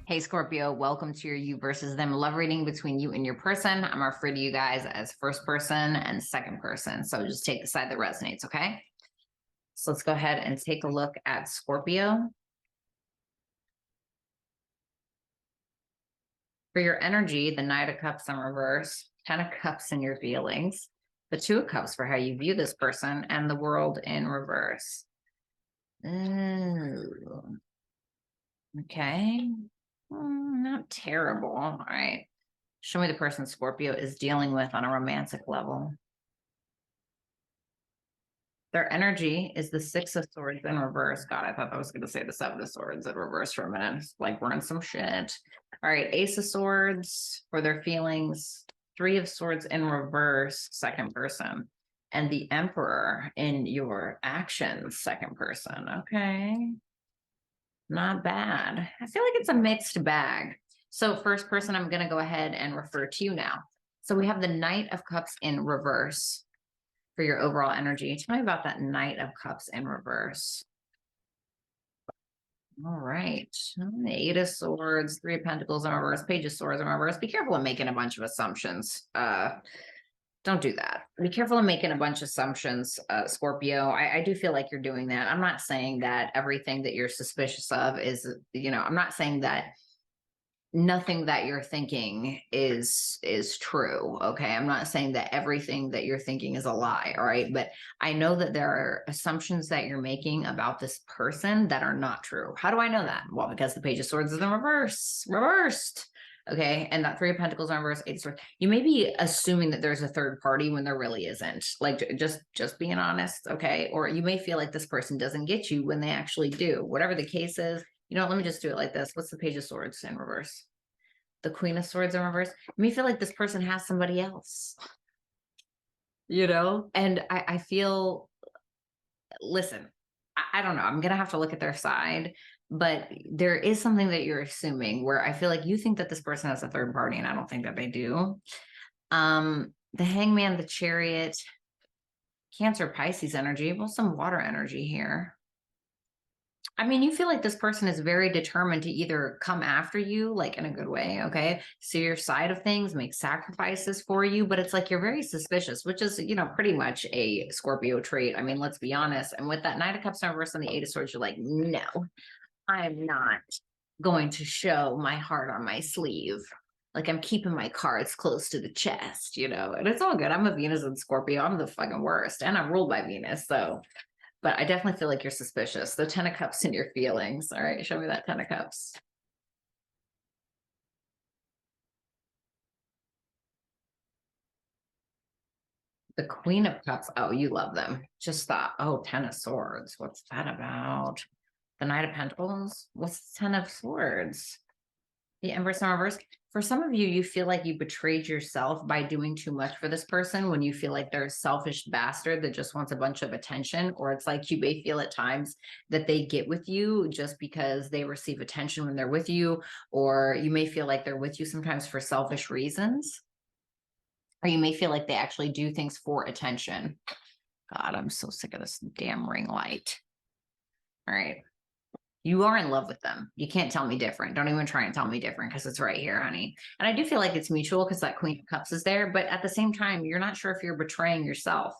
Hey Scorpio, welcome to your you versus them love reading between you and your person. I'm referring to you guys as first person and second person. So just take the side that resonates, okay? So let's go ahead and take a look at Scorpio. For your energy, the Knight of Cups in reverse, Ten of Cups in your feelings, the Two of Cups for how you view this person, and the World in reverse. Ooh. Okay. Not terrible. All right. Show me the person Scorpio is dealing with on a romantic level. Their energy is the Six of Swords in reverse. God, I thought I was going to say the Seven of Swords in reverse for a minute. It's like we're in some shit. All right. Ace of Swords for their feelings. Three of Swords in reverse, second person. And the Emperor in your actions, second person. Okay. Not bad. I feel like it's a mixed bag. So first person, I'm going to go ahead and refer to you now. So we have the Knight of Cups in reverse for your overall energy. Tell me about that Knight of Cups in reverse. All right. Eight of Swords, Three of Pentacles in reverse, Page of Swords in reverse. Be careful of making a bunch of assumptions. Don't do that. Be careful of making a bunch of assumptions, Scorpio. I do feel like you're doing that. I'm not saying that everything that you're suspicious of is, I'm not saying that nothing that you're thinking is true. Okay. I'm not saying that everything that you're thinking is a lie. All right. But I know that there are assumptions that you're making about this person that are not true. How do I know that? Well, because the Page of Swords is in reversed. Okay. And that Three of Pentacles in reverse, Eight of Swords. You may be assuming that there's a third party when there really isn't. Like just being honest. Okay. Or you may feel like this person doesn't get you when they actually do. Whatever the case is, let me just do it like this. What's the Page of Swords in reverse? The Queen of Swords in reverse. You may feel like this person has somebody else. And I feel, listen, I don't know. I'm going to have to look at their side, but there is something that you're assuming where I feel like you think that this person has a third party, and I don't think that they do. The Hangman, the Chariot, Cancer, Pisces energy. Well, some water energy here. I mean, you feel like this person is very determined to either come after you, like in a good way, okay? See your side of things, make sacrifices for you, but it's like you're very suspicious, which is, pretty much a Scorpio trait. I mean, let's be honest. And with that Knight of Cups in reverse and the Eight of Swords, you're like, no, I'm not going to show my heart on my sleeve. Like I'm keeping my cards close to the chest, and it's all good. I'm a Venus and Scorpio. I'm the fucking worst. And I'm ruled by Venus, so... But I definitely feel like you're suspicious. The Ten of Cups in your feelings. All right, show me that Ten of Cups. The Queen of Cups. Oh, you love them. Just thought, oh, Ten of Swords. What's that about? The Knight of Pentacles. What's the Ten of Swords? The Empress in reverse. For some of you, you feel like you betrayed yourself by doing too much for this person when you feel like they're a selfish bastard that just wants a bunch of attention, or it's like you may feel at times that they get with you just because they receive attention when they're with you, or you may feel like they're with you sometimes for selfish reasons, or you may feel like they actually do things for attention. God, I'm so sick of this damn ring light. All right. You are in love with them. You can't tell me different. Don't even try and tell me different because it's right here, honey. And I do feel like it's mutual because that Queen of Cups is there. But at the same time, you're not sure if you're betraying yourself.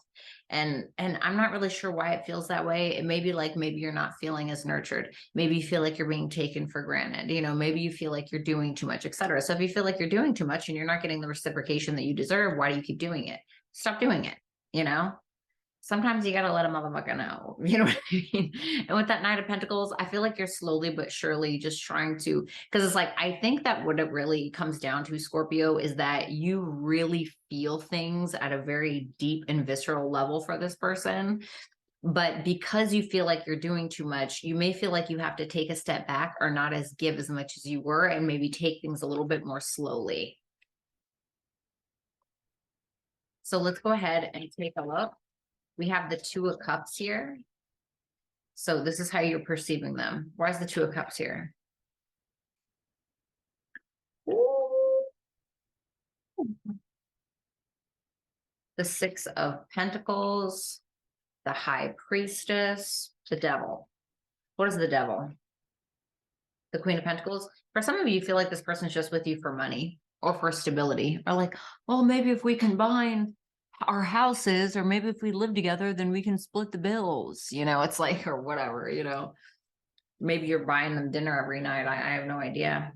And I'm not really sure why it feels that way. It may be like maybe you're not feeling as nurtured. Maybe you feel like you're being taken for granted. Maybe you feel like you're doing too much, etc. So if you feel like you're doing too much and you're not getting the reciprocation that you deserve, why do you keep doing it? Stop doing it. Sometimes you got to let a motherfucker know, you know what I mean? And with that Knight of Pentacles, I feel like you're slowly but surely just trying to, because it's like, I think that what it really comes down to, Scorpio, is that you really feel things at a very deep and visceral level for this person. But because you feel like you're doing too much, you may feel like you have to take a step back or not give as much as you were and maybe take things a little bit more slowly. So let's go ahead and take a look. We have the Two of Cups here. So this is how you're perceiving them. Why is the Two of Cups here? The Six of Pentacles, the High Priestess, the Devil. What is the Devil? The Queen of Pentacles. For some of you, you feel like this person's just with you for money or for stability, or like, well, maybe if we combine our houses, or maybe if we live together, then we can split the bills. It's like, or whatever. Maybe you're buying them dinner every night. I have no idea.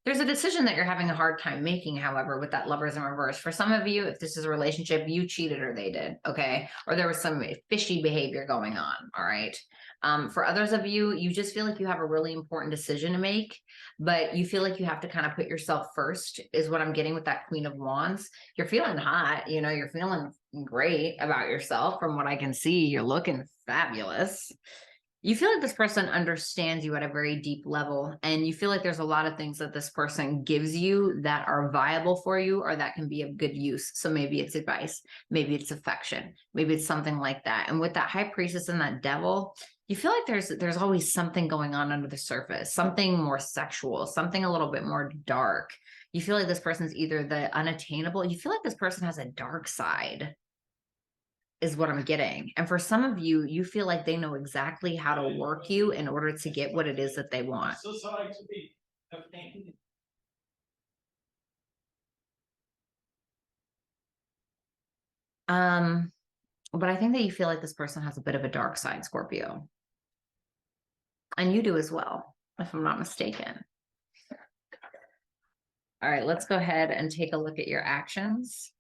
There's a decision that you're having a hard time making, however, with that Lovers in reverse. For some of you, if this is a relationship, you cheated or they did, okay? Or there was some fishy behavior going on, all right? For others of you, you just feel like you have a really important decision to make, but you feel like you have to kind of put yourself first, is what I'm getting with that Queen of Wands. You're feeling hot, you're feeling great about yourself. From what I can see, you're looking fabulous. You feel like this person understands you at a very deep level, and you feel like there's a lot of things that this person gives you that are viable for you or that can be of good use. So maybe it's advice, maybe it's affection, maybe it's something like that. And with that High Priestess and that Devil, you feel like there's always something going on under the surface, something more sexual, something a little bit more dark. You feel like this person's either the unattainable, you feel like this person has a dark side, is what I'm getting. And for some of you, you feel like they know exactly how to work you in order to get what it is that they want. So sorry to be a pain. But I think that you feel like this person has a bit of a dark side, Scorpio. And you do as well, if I'm not mistaken. All right, let's go ahead and take a look at your actions.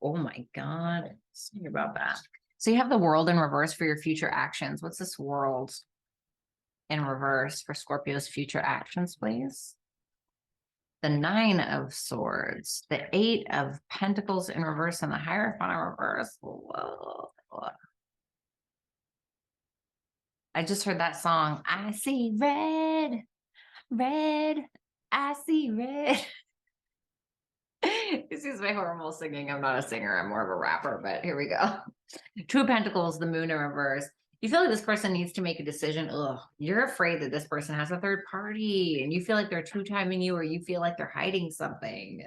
Oh my God. Sorry about that. So you have the World in reverse for your future actions. What's this World in reverse for Scorpio's future actions, please? The Nine of Swords, the Eight of Pentacles in reverse, and the Hierophant in reverse. Whoa. I just heard that song. I see red, red, I see red. Excuse my horrible singing. I'm not a singer. I'm more of a rapper, but here we go. Two of Pentacles, the Moon in reverse. You feel like this person needs to make a decision. Ugh, you're afraid that this person has a third party, and you feel like they're two-timing you, or you feel like they're hiding something.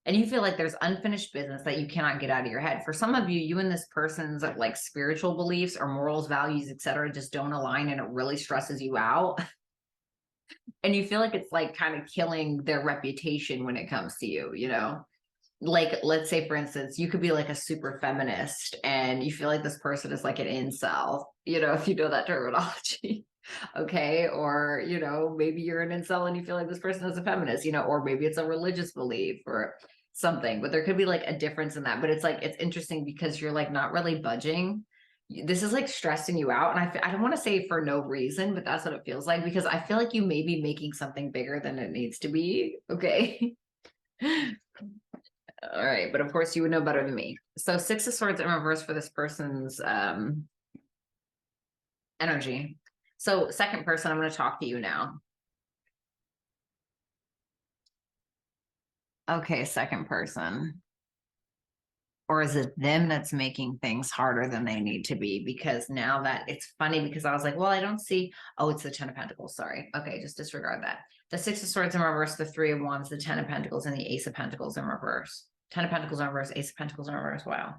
And you feel like there's unfinished business that you cannot get out of your head. For some of you, you and this person's like spiritual beliefs or morals, values, etc., just don't align, and it really stresses you out. And you feel like it's like kind of killing their reputation when it comes to you, like, let's say, for instance, you could be like a super feminist and you feel like this person is like an incel, if you know that terminology. Okay. Or, maybe you're an incel and you feel like this person is a feminist, or maybe it's a religious belief or something, but there could be like a difference in that. But it's like, it's interesting because you're like not really budging. This is like stressing you out. And I don't want to say for no reason, but that's what it feels like, because I feel like you may be making something bigger than it needs to be. Okay. All right, but of course you would know better than me. So Six of Swords in reverse for this person's energy. So second person, I'm going to talk to you now. Okay, second person. Or is it them that's making things harder than they need to be? Because now that it's funny, because I was like, well, I don't see. Oh, it's the Ten of Pentacles. Sorry. Okay, just disregard that. The Six of Swords in reverse, the Three of Wands, the Ten of Pentacles, and the Ace of Pentacles in reverse. Ten of Pentacles in reverse, Ace of Pentacles in reverse. Wow.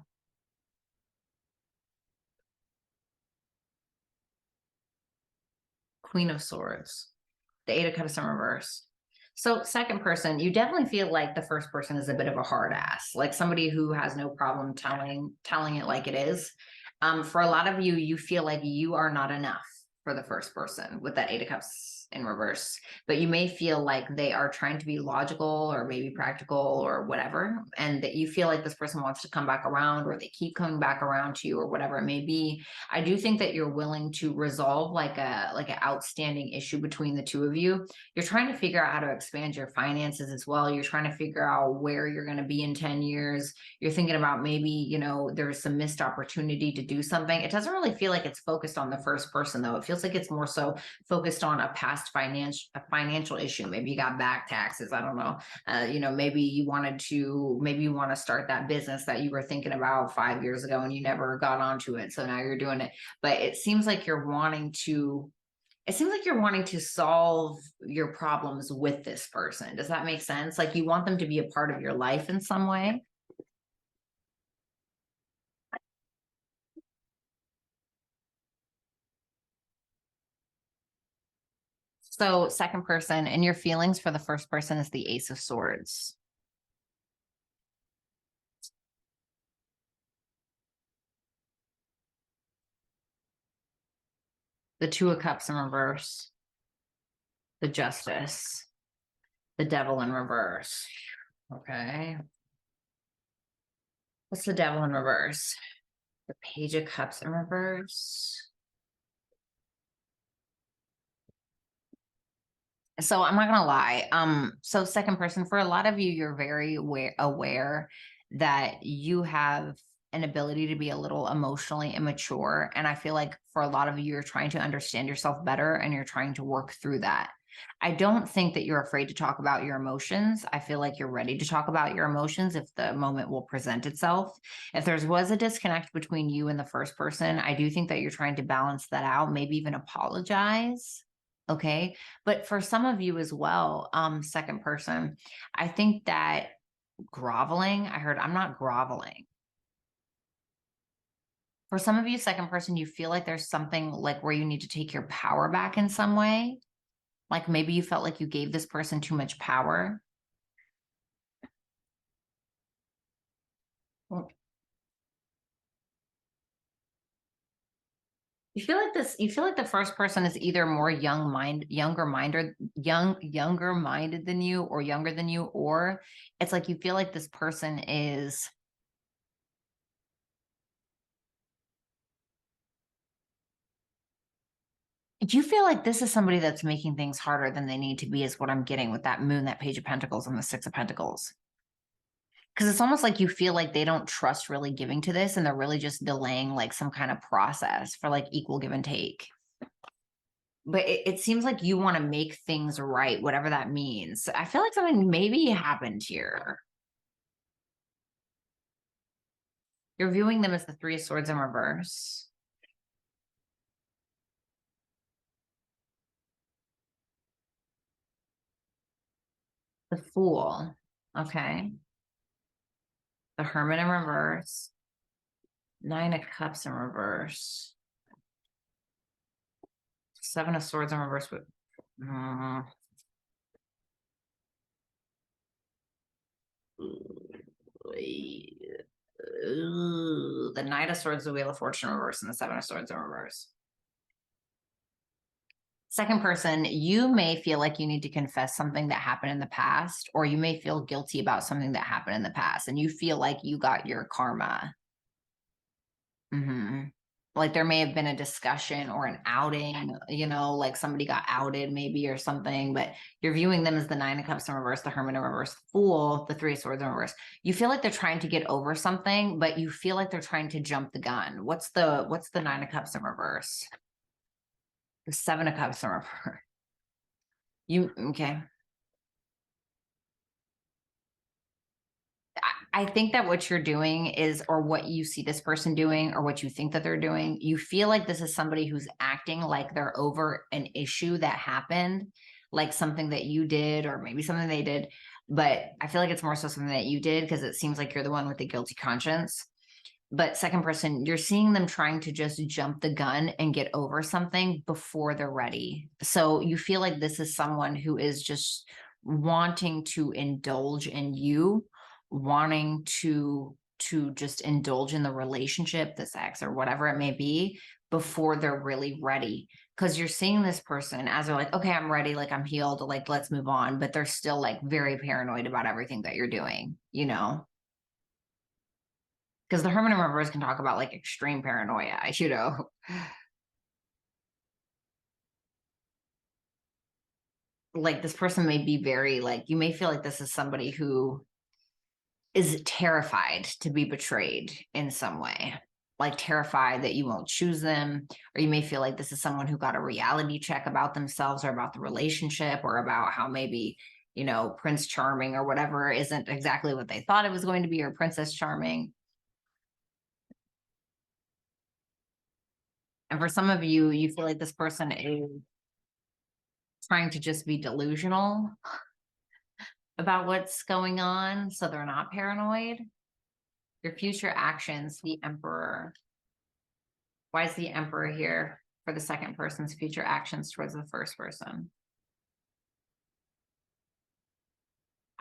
Queen of Swords, the Eight of Cups in reverse. So second person, you definitely feel like the first person is a bit of a hard ass, like somebody who has no problem telling it like it is. For a lot of you, you feel like you are not enough for the first person with that Eight of Cups in reverse, but you may feel like they are trying to be logical or maybe practical or whatever, and that you feel like this person wants to come back around, or they keep coming back around to you, or whatever it may be. I do think that you're willing to resolve like an outstanding issue between the two of you. You're trying to figure out how to expand your finances as well. You're trying to figure out where you're going to be in 10 years. You're thinking about maybe, there's some missed opportunity to do something. It doesn't really feel like it's focused on the first person, though. It feels like it's more so focused on a past financial issue. Maybe you got back taxes. I don't know. Maybe you want to start that business that you were thinking about 5 years ago and you never got onto it. So now you're doing it. But it seems like you're wanting to solve your problems with this person. Does that make sense? Like you want them to be a part of your life in some way. So second person, and your feelings for the first person is the Ace of Swords. The Two of Cups in reverse. The Justice. The Devil in reverse. Okay. What's the Devil in reverse? The Page of Cups in reverse. So I'm not gonna lie. So second person, for a lot of you, you're very aware that you have an ability to be a little emotionally immature. And I feel like for a lot of you, you're trying to understand yourself better and you're trying to work through that. I don't think that you're afraid to talk about your emotions. I feel like you're ready to talk about your emotions if the moment will present itself. If there was a disconnect between you and the first person, I do think that you're trying to balance that out, maybe even apologize. Okay. But for some of you as well, second person, I think that groveling, I heard I'm not groveling. For some of you, second person, you feel like there's something like where you need to take your power back in some way. Like maybe you felt like you gave this person too much power. Well, you feel like the first person is either more younger minded than you or younger than you, or it's like you feel like this person is. Do you feel like this is somebody that's making things harder than they need to be, is what I'm getting with that moon, that Page of Pentacles, and the Six of Pentacles? Because it's almost like you feel like they don't trust really giving to this and they're really just delaying like some kind of process for like equal give and take. But it seems like you want to make things right, whatever that means. I feel like something maybe happened here. You're viewing them as the Three of Swords in reverse. The Fool. Okay. The Hermit in reverse. Nine of Cups in reverse. Seven of Swords in reverse with the Knight of Swords, the Wheel of Fortune in reverse, and the Seven of Swords in reverse. Second person, you may feel like you need to confess something that happened in the past, or you may feel guilty about something that happened in the past, and you feel like you got your karma. Mm-hmm. Like there may have been a discussion or an outing, like somebody got outed maybe or something, but you're viewing them as the Nine of Cups in reverse, the Hermit in reverse, the Fool, the Three of Swords in reverse. You feel like they're trying to get over something, but you feel like they're trying to jump the gun. What's the Nine of Cups in reverse? The Seven of Cups in reverse. Okay. I think that what you're doing is, or what you see this person doing, or what you think that they're doing, you feel like this is somebody who's acting like they're over an issue that happened, like something that you did, or maybe something they did. But I feel like it's more so something that you did because it seems like you're the one with the guilty conscience. But second person, you're seeing them trying to just jump the gun and get over something before they're ready. So you feel like this is someone who is just wanting to indulge in you, wanting to just indulge in the relationship, the sex or whatever it may be, before they're really ready. Because you're seeing this person as they're like, okay, I'm ready, like I'm healed, like let's move on. But they're still like very paranoid about everything that you're doing. Because the Hermit in reverse can talk about like extreme paranoia. Like this person may be very like, you may feel like this is somebody who is terrified to be betrayed in some way, like terrified that you won't choose them. Or you may feel like this is someone who got a reality check about themselves or about the relationship or about how maybe, Prince Charming or whatever isn't exactly what they thought it was going to be, or Princess Charming. And for some of you, you feel like this person is trying to just be delusional about what's going on so they're not paranoid. Your future actions, the Emperor. Why is the Emperor here for the second person's future actions towards the first person?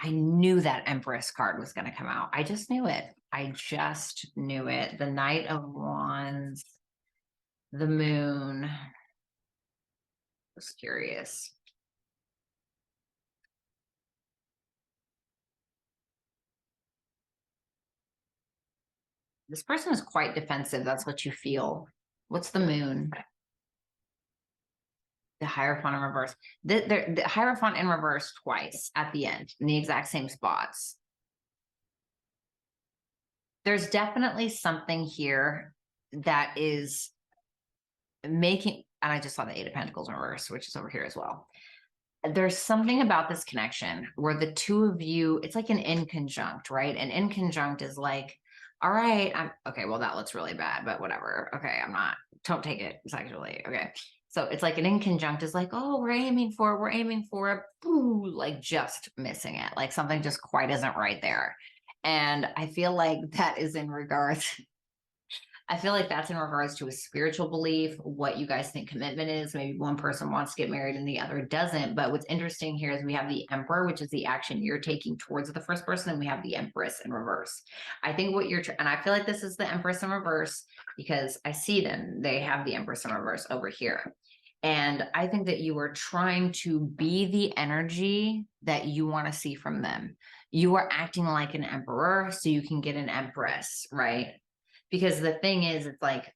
I knew that Empress card was going to come out. I just knew it. I just knew it. The Knight of Wands, the Moon. I was curious. This person is quite defensive. That's what you feel. What's the Moon? The Hierophant in reverse. The Hierophant in reverse twice at the end in the exact same spots. There's definitely something here that is making, and I just saw the Eight of Pentacles in reverse, which is over here as well. There's something about this connection where the two of you, it's like an inconjunct, right? An inconjunct is like, all right, I'm okay. Well, that looks really bad, but whatever. Okay, don't take it sexually. Okay. So it's like an inconjunct is like, oh, we're aiming for it. Ooh, like just missing it. Like something just quite isn't right there. And I feel like that is in regards I feel like that's in regards to a spiritual belief, what you guys think commitment is. Maybe one person wants to get married and the other doesn't. But what's interesting here is we have the Emperor, which is the action you're taking towards the first person, and we have the Empress in reverse. I think what you're, and I feel like this is the Empress in reverse because I see them. They have the Empress in reverse over here. And I think that you are trying to be the energy that you want to see from them. You are acting like an emperor so you can get an empress, right? Because the thing is, it's like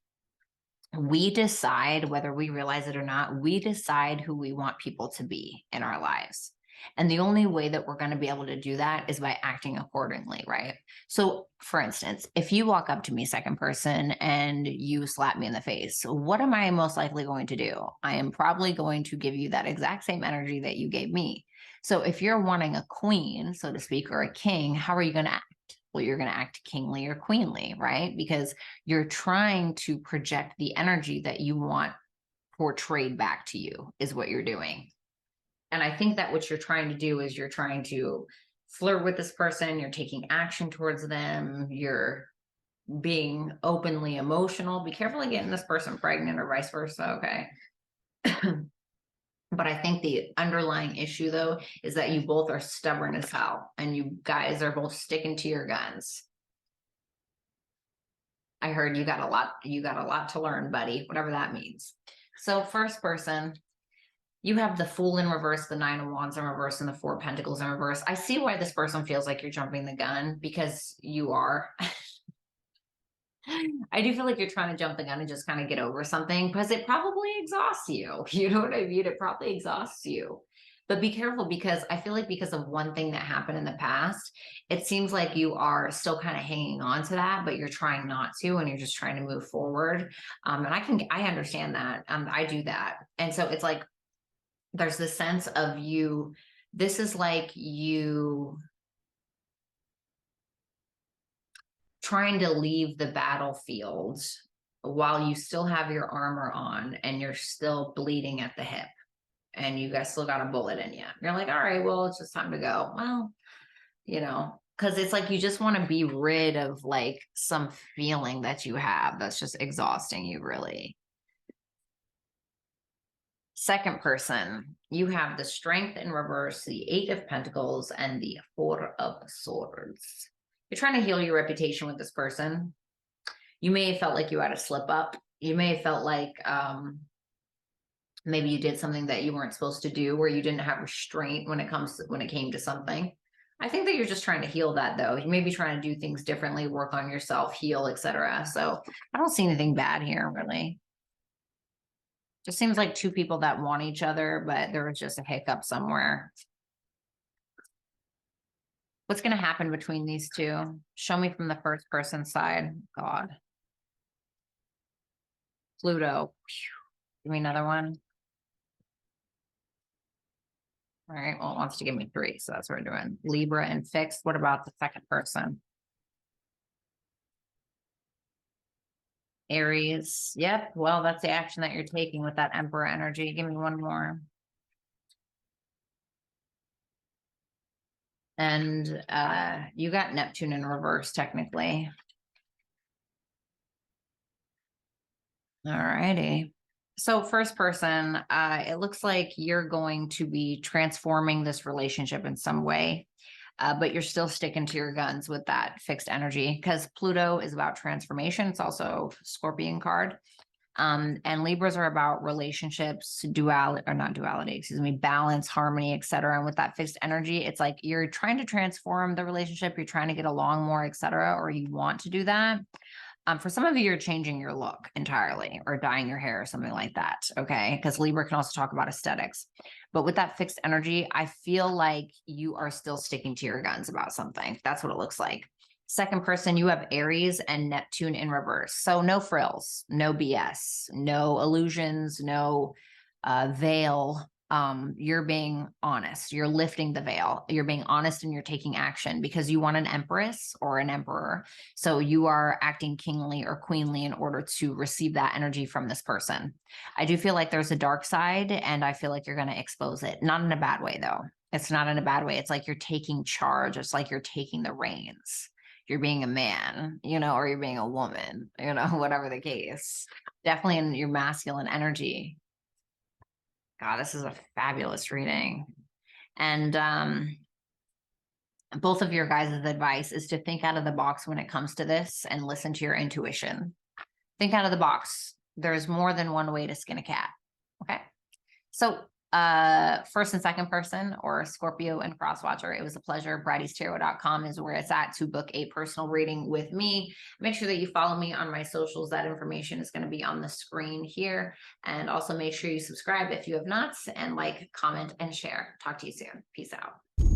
we decide whether we realize it or not, we decide who we want people to be in our lives. And the only way that we're going to be able to do that is by acting accordingly, right? So, for instance, if you walk up to me second person and you slap me in the face, what am I most likely going to do? I am probably going to give you that exact same energy that you gave me. So, if you're wanting a queen, so to speak, or a king, how are you going to act? Well, you're going to act kingly or queenly, right? Because you're trying to project the energy that you want portrayed back to you, is what you're doing. And I think that what you're trying to do is you're trying to flirt with this person, you're taking action towards them, you're being openly emotional. Be careful of getting this person pregnant or vice versa, okay? But I think the underlying issue, though, is that you both are stubborn as hell and you guys are both sticking to your guns. I heard you got a lot to learn, buddy, whatever that means. So first person, you have the Fool in reverse, the Nine of Wands in reverse, and the Four of Pentacles in reverse. I see why this person feels like you're jumping the gun because you are. I do feel like you're trying to jump the gun and just kind of get over something because it probably exhausts you. You know what I mean? It probably exhausts you. But be careful because I feel like because of one thing that happened in the past, it seems like you are still kind of hanging on to that, but you're trying not to, and you're just trying to move forward. And I understand that. I do that. And so it's like, there's this sense of you, this is like you trying to leave the battlefield while you still have your armor on and you're still bleeding at the hip and you guys still got a bullet in you. You're like, all right, well, it's just time to go. Well, because it's like you just want to be rid of like some feeling that you have that's just exhausting you, really. Second person, you have the Strength in reverse, the Eight of Pentacles, and the Four of Swords. You're trying to heal your reputation with this person. You may have felt like you had a slip up. You may have felt like maybe you did something that you weren't supposed to do, where you didn't have restraint when it came to something. I think that you're just trying to heal that, though. You may be trying to do things differently, work on yourself, heal, etc. So I don't see anything bad here, really. Just seems like two people that want each other, but there was just a hiccup somewhere. What's going to happen between these two? Show me from the first person side. God. Pluto. Give me another one. All right. Well, it wants to give me three. So that's what we're doing. Libra and fixed. What about the second person? Aries. Yep. Well, that's the action that you're taking with that Emperor energy. Give me one more. And you got Neptune in reverse, technically. All righty. So first person, it looks like you're going to be transforming this relationship in some way. but you're still sticking to your guns with that fixed energy because Pluto is about transformation. It's also Scorpion card. And Libras are about relationships, duality, or not duality, excuse me, balance, harmony, etc. And with that fixed energy, it's like you're trying to transform the relationship, you're trying to get along more, etc., or you want to do that. For some of you, you're changing your look entirely or dyeing your hair or something like that. Okay. Because Libra can also talk about aesthetics. But with that fixed energy, I feel like you are still sticking to your guns about something. That's what it looks like. Second person, you have Aries and Neptune in reverse. So no frills, no BS, no illusions, no veil. You're being honest. You're lifting the veil. You're being honest and you're taking action because you want an empress or an emperor. So you are acting kingly or queenly in order to receive that energy from this person. I do feel like there's a dark side and I feel like you're going to expose it. Not in a bad way, though. It's not in a bad way. It's like you're taking charge. It's like you're taking the reins. You're being a man, or you're being a woman, whatever the case. Definitely in your masculine energy. God, this is a fabulous reading. And both of your guys' advice is to think out of the box when it comes to this and listen to your intuition. Think out of the box. There's more than one way to skin a cat. Okay. So first and second person or Scorpio and Crosswatcher, it was a pleasure. Bratty'sTarot.com is where it's at to book a personal reading with me. Make sure that you follow me on my socials. That information is going to be on the screen here. And also make sure you subscribe if you have not, and like, comment, and share. Talk to you soon. Peace out.